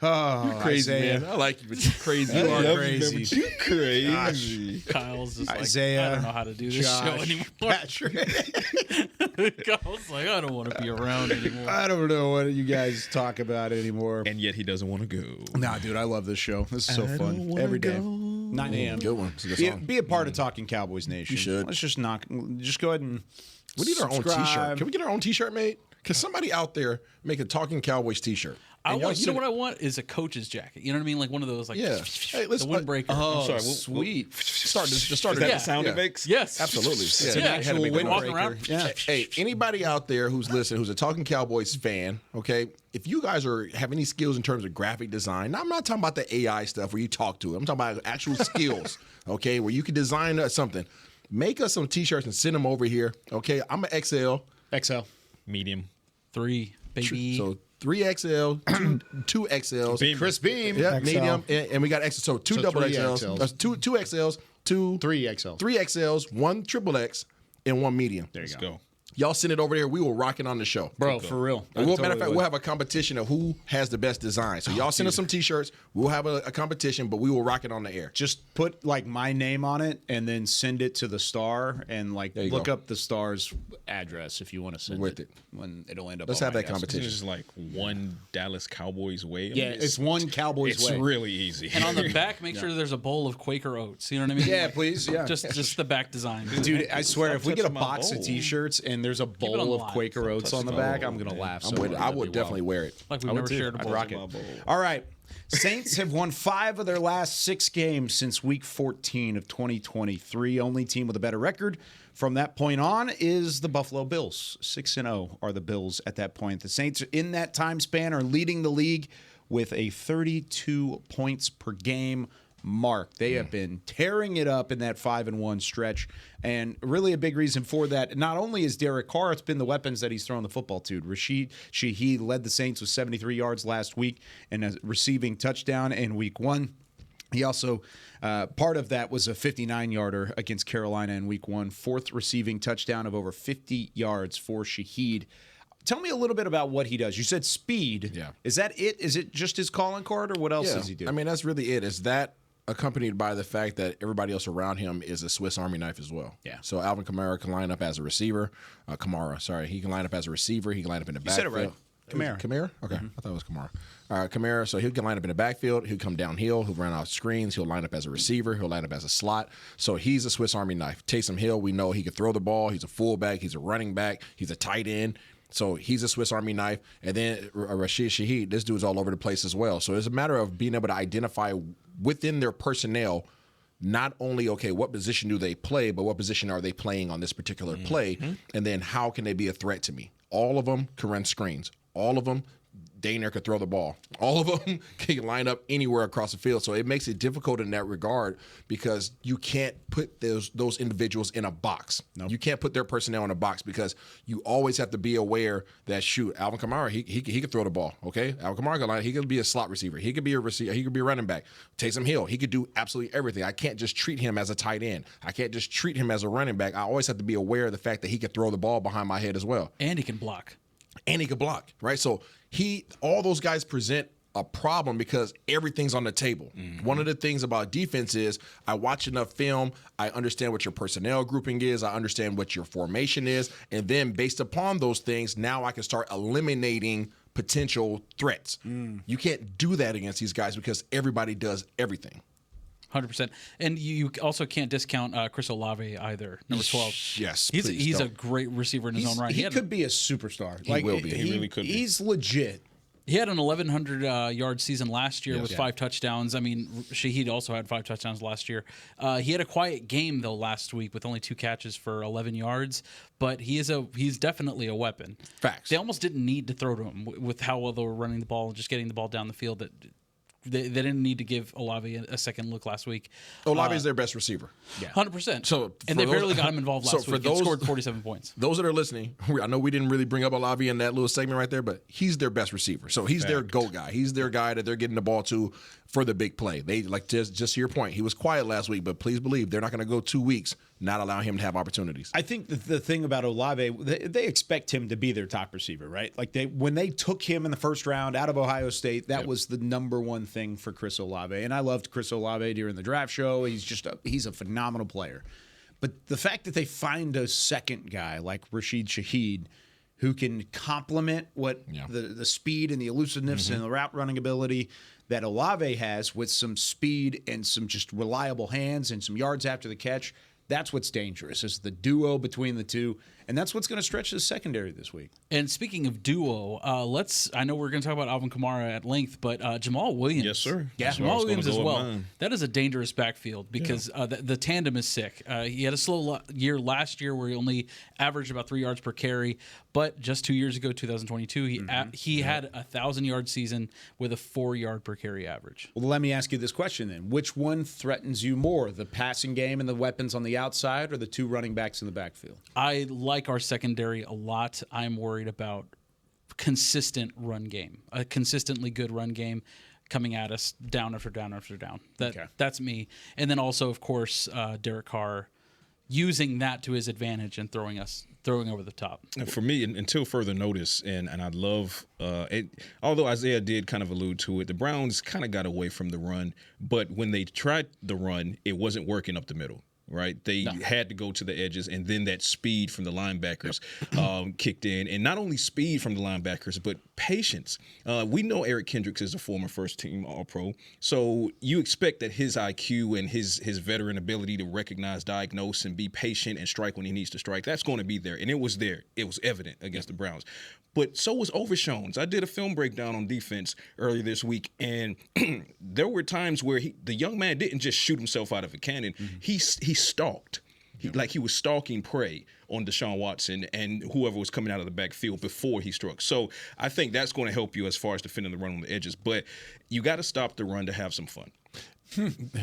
Oh, you're crazy, Isaiah. man. I like you, but you're crazy. You are crazy. You crazy. Kyle's just Isaiah, like, I don't know how to do this Josh, show anymore. Patrick. Kyle's like, I don't want to be around anymore. I don't know what you guys talk about anymore. And yet he doesn't want to go. Nah, dude, I love this show. This is so fun. Every day. 9 a.m. Good one. Be a part of Talking Cowboys Nation. You should. Let's just go ahead and we need our own subscribe. T-shirt. Can we get our own T-shirt made? Can somebody out there make a Talking Cowboys T-shirt? You know what I want is a coach's jacket. You know what I mean? Like one of those, like, hey, the windbreaker. Oh, I'm sorry. Sweet. Start Is that the sound it makes? Yes. Absolutely. It's an actual windbreaker. Yeah. Hey, anybody out there who's listening, who's a Talking Cowboys fan, okay, if you guys have any skills in terms of graphic design, now I'm not talking about the AI stuff where you talk to them. I'm talking about actual skills, okay, where you can design something. Make us some T-shirts and send them over here, okay? I'm an XL. Medium. 3, baby. So 3XL, 2 XLs. Beam. Chris Beam. Yeah, XL. medium, and we got XL. So 2 double 3 XLs. XLs. 2 XLs, 3 XL. 3 XLs, 1 triple X, and 1 medium. There you go. Y'all send it over there. We will rock it on the show. Bro, for real. Matter of fact, we'll have a competition of who has the best design. So y'all send us some T-shirts. We'll have a competition, but we will rock it on the air. Just put like my name on it and then send it to the Star and like look up the Star's address if you want to send it. When it'll end up. Let's have that competition. It's just like one Dallas Cowboys way. Yeah, it's one Cowboys way. It's really easy. And on the back, make sure there's a bowl of Quaker Oats. You know what I mean? Yeah, please. Yeah. Just the back design. Dude, I swear, if we get a box of T-shirts and there's a bowl of Quaker Oats on the back, I'm gonna laugh. I would definitely wear it. Like we've never shared a bowl. Rock it. All right. Saints have won 5 of their last 6 games since Week 14 of 2023. Only team with a better record from that point on is the Buffalo Bills. 6-0 are the Bills at that point. The Saints in that time span are leading the league with a 32 points per game mark. They have been tearing it up in that 5-1 stretch, and really a big reason for that. Not only is Derek Carr, it's been the weapons that he's thrown the football to. Rashid Shaheed led the Saints with 73 yards last week and a receiving touchdown in week 1. He also, part of that was a 59-yarder against Carolina in week 1, 4th receiving touchdown of over 50 yards for Shaheed. Tell me a little bit about what he does. You said speed. Yeah. Is that it? Is it just his calling card, or what else does he do? I mean, that's really it. Is that accompanied by the fact that everybody else around him is a Swiss Army knife as well. Yeah. So Alvin Kamara can line up as a receiver. He can line up as a receiver. He can line up in the backfield. You said it right. Kamara? Okay. I thought it was Kamara. All right, Kamara. So he can line up in the backfield. He'll come downhill. He'll run out screens. He'll line up as a receiver. He'll line up as a slot. So he's a Swiss Army knife. Taysom Hill, we know he can throw the ball. He's a fullback. He's a running back. He's a tight end. So he's a Swiss Army knife. And then Rashid Shaheed, this dude's all over the place as well. So it's a matter of being able to identify within their personnel not only, okay, what position do they play, but what position are they playing on this particular play? And then how can they be a threat to me? All of them can run screens. All of them, Daniel could throw the ball. All of them can line up anywhere across the field. So it makes it difficult in that regard because you can't put those individuals in a box. You can't put their personnel in a box because you always have to be aware that, shoot, Alvin Kamara, he could throw the ball, okay? Alvin Kamara, he could be a slot receiver. He could be a receiver. He could be a running back. Taysom Hill, he could do absolutely everything. I can't just treat him as a tight end. I can't just treat him as a running back. I always have to be aware of the fact that he could throw the ball behind my head as well. And he can block. And he could block, right? So all those guys present a problem because everything's on the table. One of the things about defense is I watch enough film, I understand what your personnel grouping is, I understand what your formation is, and then based upon those things, now I can start eliminating potential threats. You can't do that against these guys because everybody does everything. 100%. And you also can't discount Chris Olave either, number 12. Yes, he's a great receiver in his own right. He could be a superstar. He will be. He really could be. He's legit. He had an 1,100-yard season last year with 5 touchdowns. I mean, Shaheed also had 5 touchdowns last year. He had a quiet game, though, last week with only 2 catches for 11 yards. But he's definitely a weapon. Facts. They almost didn't need to throw to him with how well they were running the ball and just getting the ball down the field. They didn't need to give Olave a second look last week. Olave is their best receiver. 100%. So and they barely got him involved last week. He scored 47 points. Those that are listening, I know we didn't really bring up Olave in that little segment right there, but he's their best receiver. So he's their go guy. He's their guy that they're getting the ball to for the big play. They just to your point, he was quiet last week, but please believe they're not going to go 2 weeks not allowing him to have opportunities. I think the thing about Olave, they expect him to be their top receiver, right? Like when they took him in the first round out of Ohio State, that was the number one thing for Chris Olave. And I loved Chris Olave during the draft show. He's a phenomenal player. But the fact that they find a second guy like Rashid Shaheed who can complement what the speed and the elusiveness and the route running ability that Olave has with some speed and some just reliable hands and some yards after the catch, that's what's dangerous, is the duo between the two. And that's what's going to stretch the secondary this week. And speaking of duo, I know we're going to talk about Alvin Kamara at length, but Jamal Williams. Yes, sir. Yeah, Jamal Williams as well. That is a dangerous backfield because the tandem is sick. He had a slow year last year where he only averaged about 3 yards per carry, but just 2 years ago, 2022, he had a 1,000-yard season with a 4 yard per carry average. Well, let me ask you this question then. Which one threatens you more, the passing game and the weapons on the outside or the 2 running backs in the backfield? I like our secondary a lot. I'm worried about consistent run game, a consistently good run game coming at us down after down after down. That's me. And then also, of course, Derek Carr using that to his advantage and throwing over the top. And for me, until further notice, and I love, although Isaiah did kind of allude to it, the Browns kind of got away from the run, but when they tried the run, it wasn't working up the middle. Right, they had to go to the edges, and then that speed from the linebackers kicked in, and not only speed from the linebackers, but patience. We know Eric Kendricks is a former first-team All-Pro, so you expect that his IQ and his veteran ability to recognize, diagnose, and be patient and strike when he needs to strike, that's going to be there, and it was there. It was evident against the Browns. But so was Overshown's. I did a film breakdown on defense earlier this week, and there were times where the young man didn't just shoot himself out of a cannon. He stalked. He was stalking prey on Deshaun Watson and whoever was coming out of the backfield before he struck. So I think that's going to help you as far as defending the run on the edges. But you got to stop the run to have some fun.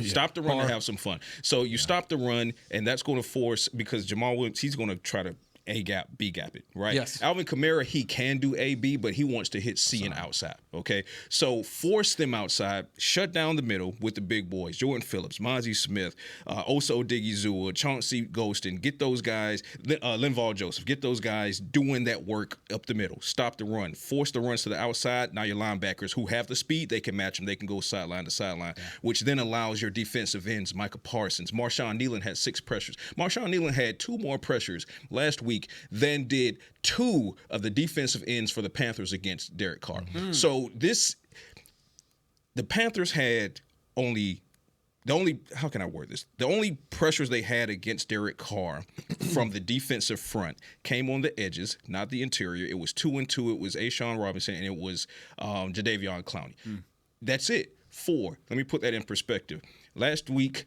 Stop the run to have some fun. So you stop the run, and that's going to force, because Jamal Williams, he's going to try to A-gap, B-gap it, right? Yes. Alvin Kamara, he can do A-B, but he wants to hit C and outside, okay? So force them outside, shut down the middle with the big boys, Jordan Phillips, Mazi Smith, Oso Odigizua, Chauncey Golston, get those guys, Linval Joseph, get those guys doing that work up the middle. Stop the run. Force the runs to the outside. Now your linebackers who have the speed, they can match them. They can go sideline to sideline, which then allows your defensive ends, Micah Parsons. Marshawn Nealon had 6 pressures. Marshawn Nealon had 2 more pressures last week than did 2 of the defensive ends for the Panthers against Derek Carr. So the Panthers had how can I word this? The only pressures they had against Derek Carr from the defensive front came on the edges, not the interior. It was 2 and 2. It was Ashawn Robinson and it was Jadeveon Clowney. That's it. 4. Let me put that in perspective. Last week,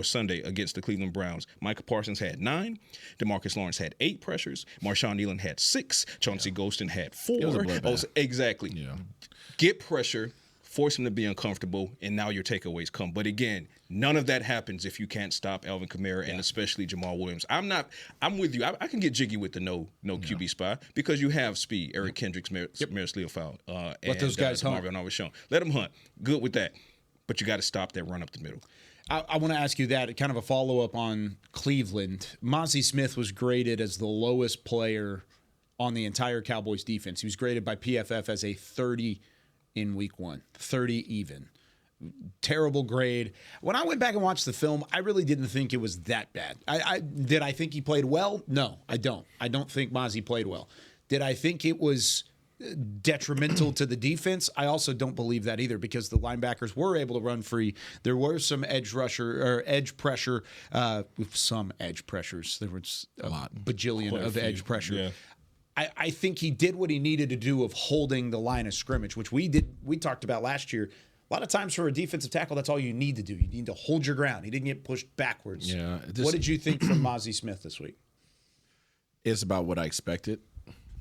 Sunday, against the Cleveland Browns, Micah Parsons had 9. DeMarcus Lawrence had 8 pressures. Marshawn Nealon had 6. Chauncey Golston had 4. It was a bloodbath. Exactly. Yeah. Get pressure, force him to be uncomfortable, and now your takeaways come. But again, none of that happens if you can't stop Alvin Kamara and especially Jamal Williams. I'm with you. I can get jiggy with the no QB spy because you have speed. Eric Kendricks, Maris Leofold, Let those guys hunt. Let them hunt. Good with that. But you got to stop that run up the middle. I want to ask you that, kind of a follow-up on Cleveland. Mazi Smith was graded as the lowest player on the entire Cowboys defense. He was graded by PFF as a 30 in week 1, 30 even. Terrible grade. When I went back and watched the film, I really didn't think it was that bad. Did I think he played well? No, I don't. I don't think Mazi played well. Did I think it was detrimental to the defense? I also don't believe that either, because the linebackers were able to run free. There were some edge pressure with some edge pressures. There was a bajillion of edge pressure. Yeah. I think he did what he needed to do of holding the line of scrimmage, which we talked about last year. A lot of times for a defensive tackle, that's all you need to do. You need to hold your ground. He didn't get pushed backwards. Yeah. What did you think from Mazi Smith this week? It's about what I expected,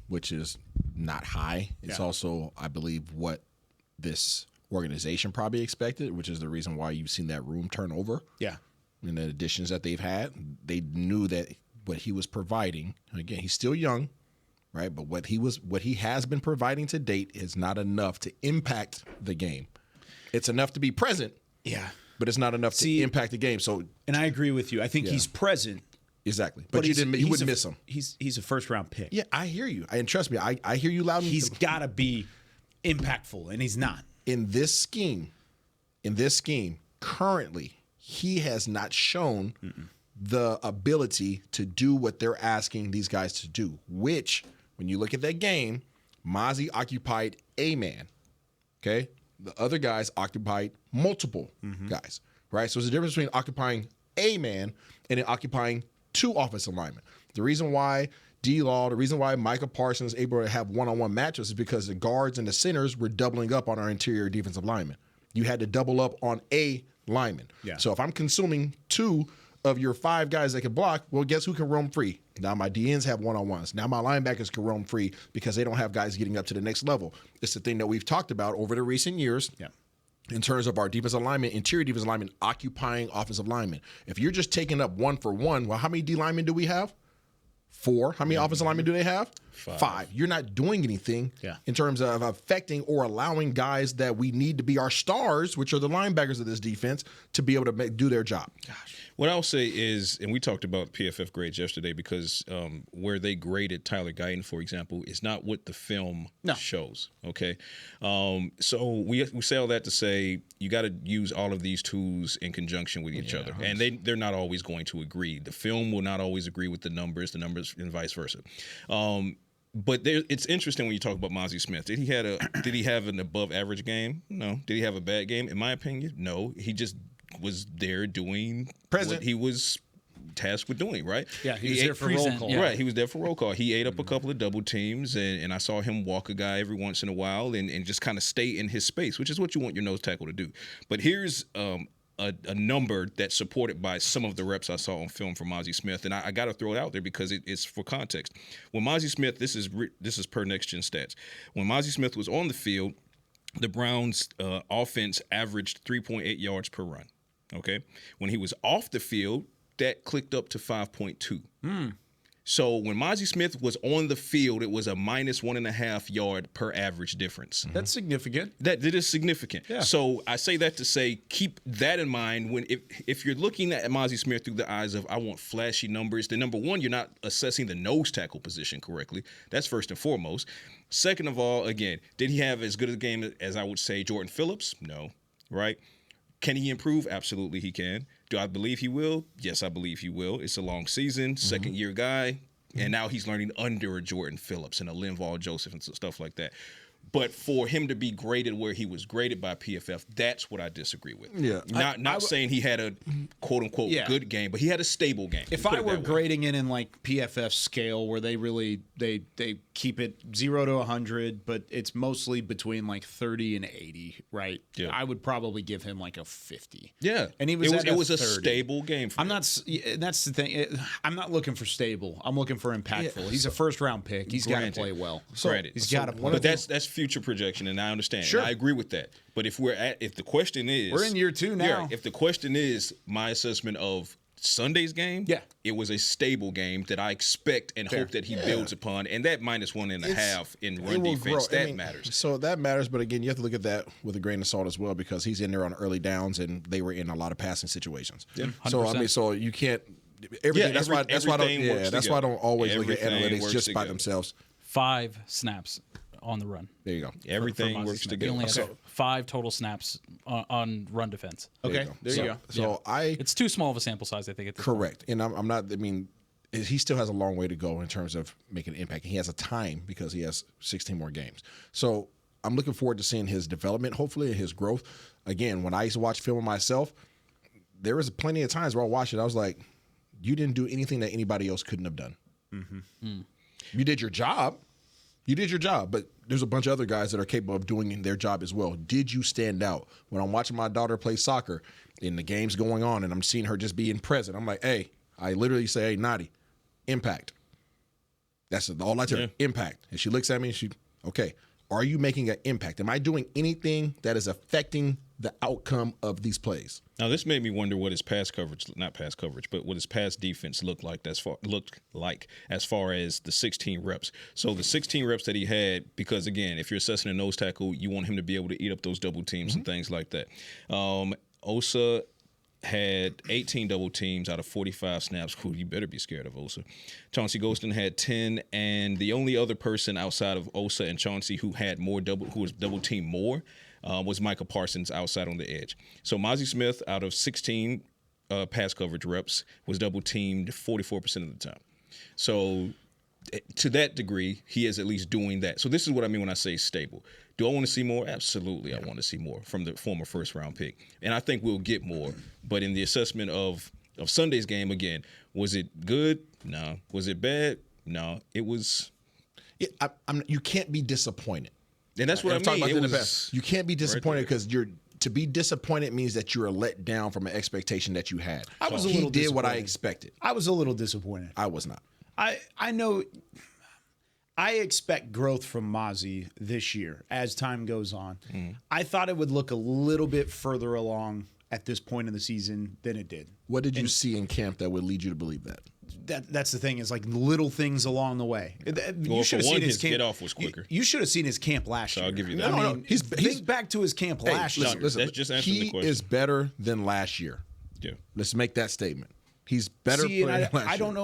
which is not high. It's also, I believe, what this organization probably expected, which is the reason why you've seen that room turn over. Yeah. And the additions that they've had, they knew that what he was providing, again, he's still young, right? But what he has been providing to date is not enough to impact the game. It's enough to be present. Yeah. But it's not enough to impact the game. So, and I agree with you. I think he's present. Exactly. But you wouldn't miss him. He's a first-round pick. Yeah, I hear you. And trust me, I hear you loud and clear. He's got to be impactful, and he's not. In this scheme, currently, he has not shown the ability to do what they're asking these guys to do, which, when you look at that game, Mazi occupied a man, okay? The other guys occupied multiple guys, right? So there's a difference between occupying a man and then occupying 2 offensive linemen. The reason why D-Law, the reason why Micah Parsons was able to have one-on-one matchups is because the guards and the centers were doubling up on our interior defensive linemen. You had to double up on a lineman. Yeah. So if I'm consuming 2 of your 5 guys that can block, well, guess who can roam free? Now my DNs have one-on-ones. Now my linebackers can roam free because they don't have guys getting up to the next level. It's the thing that we've talked about over the recent years. Yeah. In terms of our defensive linemen, interior defensive linemen occupying offensive linemen. If you're just taking up 1 for 1, well, how many D linemen do we have? 4. How many offensive linemen do they have? 5. You're not doing anything in terms of affecting or allowing guys that we need to be our stars, which are the linebackers of this defense, to be able to do their job. Gosh. What I'll say is, and we talked about PFF grades yesterday, because where they graded Tyler Guyton, for example, is not what the film shows. Okay, so we say all that to say you got to use all of these tools in conjunction with each other, and they're not always going to agree. The film will not always agree with the numbers, and vice versa. But it's interesting when you talk about Mazi Smith. Did he have an above average game? No. Did he have a bad game? In my opinion, no. He just was there doing what he was tasked with doing, right? Yeah, he was there for roll call. Yeah. Right, he was there for roll call. He ate up a couple of double teams, and I saw him walk a guy every once in a while and just kind of stay in his space, which is what you want your nose tackle to do. But here's a number that's supported by some of the reps I saw on film from Mazi Smith, and I got to throw it out there because it's for context. When Mazi Smith, this is per Next Gen Stats. When Mazi Smith was on the field, the Browns' offense averaged 3.8 yards per run. Okay, when he was off the field, that clicked up to 5.2. So when Mazi Smith was on the field, it was a minus 1.5 yard per average difference. That's significant. That is significant. Yeah. So I say that to say, keep that in mind when if you're looking at Mazi Smith through the eyes of I want flashy numbers, then number one, you're not assessing the nose tackle position correctly. That's first and foremost. Second of all, again, did he have as good a game as I would say Jordan Phillips? No. Right? Can he improve? Absolutely he can. Do I believe he will? Yes, I believe he will. It's a long season, second-year guy, and now he's learning under a Jordan Phillips and a Linval Joseph and stuff like that. But for him to be graded where he was graded by PFF, that's what I disagree with. Yeah. Not saying he had a quote-unquote good game, but he had a stable game. If I were grading it in like PFF scale where they really they keep it 0 to 100, but it's mostly between like 30 and 80, right? Yeah. I would probably give him like a 50. Yeah. And it was a 30. stable game for him. That's the thing. I'm not looking for stable. I'm looking for impactful. Yeah. He's a first-round pick. He's got to play well. He's got to play. But that's future projection, and I understand. Sure. And I agree with that. But if the question is, we're in year 2 now. Yeah, if the question is my assessment of Sunday's game, it was a stable game that I expect and hope that he builds upon, and that minus 1.5 in run defense matters. So that matters, but again, you have to look at that with a grain of salt as well because he's in there on early downs, and they were in a lot of passing situations. Yeah. So you can't. Everything. That's why I don't always look at analytics just by themselves. 5 snaps on the run. There you go. Everything works He together. only had 5 total snaps on run defense. Okay, there you go. So it's too small of a sample size, I think. At this correct, and I'm not. I mean, he still has a long way to go in terms of making an impact. He has a time because he has 16 more games. So I'm looking forward to seeing his development, hopefully, and his growth. Again, when I used to watch film myself, there was plenty of times where I watched it. I was like, you didn't do anything that anybody else couldn't have done. You did your job. But there's a bunch of other guys that are capable of doing their job as well. Did you stand out? When I'm watching my daughter play soccer and the game's going on and I'm seeing her just being present, I'm like, hey, I literally say, hey, Nadi, impact. That's all I tell her, impact. And she looks at me and okay, are you making an impact? Am I doing anything that is affecting the outcome of these plays? Now, this made me wonder what his pass coverage, not pass coverage, but what his pass defense looked like as far as the 16 reps. So the 16 reps that he had, because, again, if you're assessing a nose tackle, you want him to be able to eat up those double teams and things like that. Osa had 18 double teams out of 45 snaps. Cool, you better be scared of Osa. Chauncey Golston had 10, and the only other person outside of Osa and Chauncey who was double teamed more was Micah Parsons outside on the edge. So Mazi Smith, out of 16 pass coverage reps, was double teamed 44% of the time. So to that degree, he is at least doing that. So this is what I mean when I say stable. Do I want to see more? Absolutely, I want to see more from the former first-round pick. And I think we'll get more. But in the assessment of Sunday's game, again, was it good? No. Was it bad? No. It was... Yeah, you can't be disappointed. And that's what I mean. You can't be disappointed because to be disappointed means that you're let down from an expectation that you had. He did what I expected. I was a little disappointed. I was not. I know... I expect growth from Mazi this year as time goes on. I thought it would look a little bit further along at this point in the season than it did. What did you see in camp that would lead you to believe that? That's the thing, is like little things along the way. You should have seen his camp. Get off was quicker. You should have seen his camp last year. I'll give you that. No. He's back to his camp last year. Listen, just answering the question. He is better than last year. Yeah. Let's make that statement. He's better than last year. I don't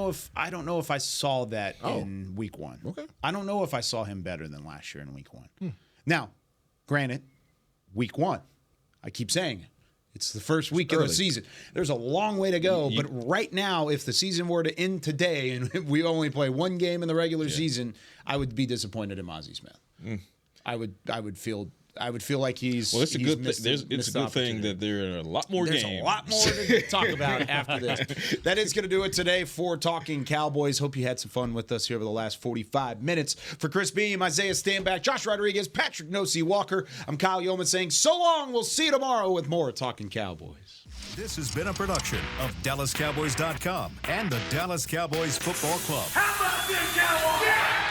know if I saw that in week 1. Okay. I don't know if I saw him better than last year in week 1. Now, granted, week 1. I keep saying it. It's the first week of the season. There's a long way to go, but right now, if the season were to end today and we only play one game in the regular season, I would be disappointed in Mazi Smith. I would feel I would feel like he's. Well, it's a he's good. missed It's a good thing that there are a lot more games. There's a lot more to talk about after this. That is going to do it today for Talking Cowboys. Hope you had some fun with us here over the last 45 minutes. For Chris Beam, Isaiah Stanback, Josh Rodriguez, Patrick Nosey Walker, I'm Kyle Yeoman saying so long. We'll see you tomorrow with more Talking Cowboys. This has been a production of DallasCowboys.com and the Dallas Cowboys Football Club. How about this, Cowboys? Yeah!